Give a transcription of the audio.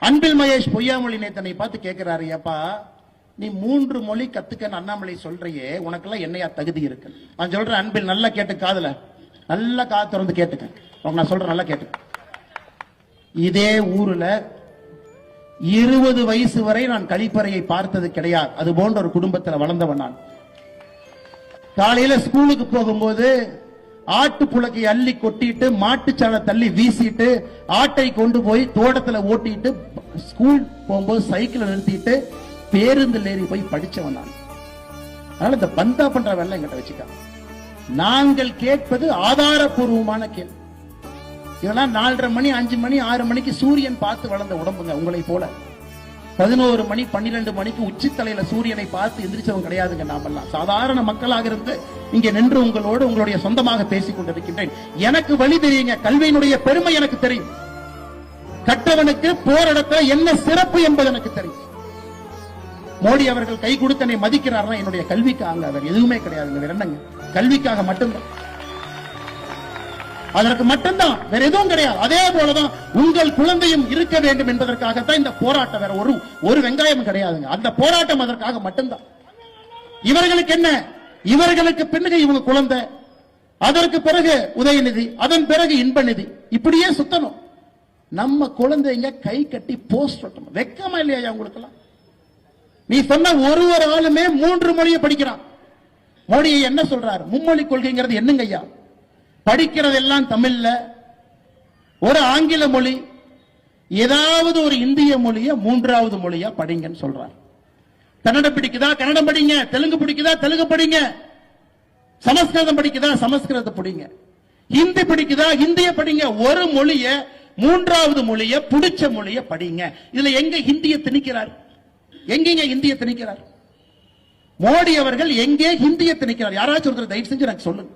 அன்பில் மகேஷ் பொய்யாமொழி நேத்தனை பார்த்து கேட்கிறாரு, அப்பா நீ 3 மொழி கத்துக்கன்னு அண்ணாமலை சொல்றியே, உனக்கெல்லாம் என்னையா தகுதி இருக்கு? நான் சொல்றேன், அன்பில் நல்லா கேட்டு, காதுல நல்லா காது திறந்து கேட்டுக்க, நான் சொல்றேன் நல்லா கேட்டுக்க. இதே ஊர்ல 20 வயசு வரை நான் கழிப்பறையை பார்த்தது கிடையாது. அது போன்ற ஒரு குடும்பத்தில் வளர்ந்தவன் நான். காலையில ஸ்கூலுக்கு போகும்போது ஆட்டு புலக்கை அள்ளி கொட்டிட்டு மாட்டுச்சாலை தள்ளி வீசிட்டு ஆட்டை கொண்டு போய் தோட்டத்துல ஓட்டிட்டு ஸ்கூல் போகும்போது சைக்கிள் நிறுத்திட்டு பேருந்தில் ஏறி போய் படிச்சவன் நான். அதனால இந்த பந்தா பண்ற வேலை எங்கிட்ட வச்சுக்க. நாங்கள் கேட்பது ஆதாரபூர்வமான கேள்வி. இதெல்லாம் 4:30 மணி 5 மணி 6 மணிக்கு சூரியன் பார்த்து வளர்ந்த உடம்புங்க. உங்களை போல 11 மணி 12 மணிக்கு உச்சித்தலையில சூரியனை பார்த்து எந்திரிச்சவங்க கிடையாதுங்க. நாமெல்லாம் சாதாரண மக்களாக இருந்து இங்க நின்று உங்களோடு உங்களுடைய சொந்தமாக பேசிக் கொண்டிருக்கின்றேன். எனக்கு வழி தெரியுங்க. கல்வியினுடைய பெருமை எனக்கு தெரியும். கற்றவனுக்கு போராடத்துல என்ன சிறப்பு என்பது எனக்கு தெரியும். மோடி அவர்கள் கை கொடுத்து என்னை மதிக்கிறார்னா என்னுடைய கல்விக்காக, அவர் எதுவுமே கிடையாதுங்க. வேற என்னங்க, கல்விக்காக மட்டும்தான், அதற்கு மட்டும்தான், வேற எதுவும் கிடையாது. அதே போலதான் உங்கள் குழந்தையும் இருக்க வேண்டும் என்பதற்காகத்தான் இந்த போராட்டம். வேற ஒரு வெங்காயம் கிடையாதுங்க. அந்த போராட்டம் அதற்காக மட்டும்தான். இவர்களுக்கு என்ன, இவர்களுக்கு பிறகு இவங்க குழந்தை, அதற்கு பிறகு உதயநிதி, அதன் பிறகு இன்பநிதி, இப்படியே சுத்தணும். நம்ம குழந்தைங்க கை கட்டி போஸ்ட் ஒட்டணும். வெக்கமா இல்லையா உங்களுக்கு எல்லாம்? நீ சொன்ன ஒரு ஆளுமே 3 மொழியை படிக்கிறான். மோடியை என்ன சொல்றாரு? மும்மொழி கொள்கைங்கிறது என்னங்க ஐயா? படிக்கிறதெல்லாம் தமிழ்ல, ஒரு ஆங்கில மொழி, ஏதாவது ஒரு இந்திய மொழிய 3வது மொழியா படிங்கன்னு சொல்றார். கன்னடம் பிடிக்குதா கன்னடம் படிங்க, தெலுங்கு பிடிக்குதா தெலுங்கு படிங்க, சமஸ்கிருதம் பிடிக்குதா சமஸ்கிருதம் படிங்க, ஹிந்தி பிடிக்குதா ஹிந்திய படிங்க. ஒரு மொழிய 3வது மொழிய பிடிச்ச மொழிய படிங்க. இதுல எங்க ஹிந்திய திணிக்கிறார்? எங்கெங்க ஹிந்திய திணிக்கிறார்? மோடி அவர்கள் எங்கே ஹிந்திய திணிக்கிறார்? யாராச்சும் ஒருத்தர் தயவு செஞ்சு எனக்கு சொல்லுங்க.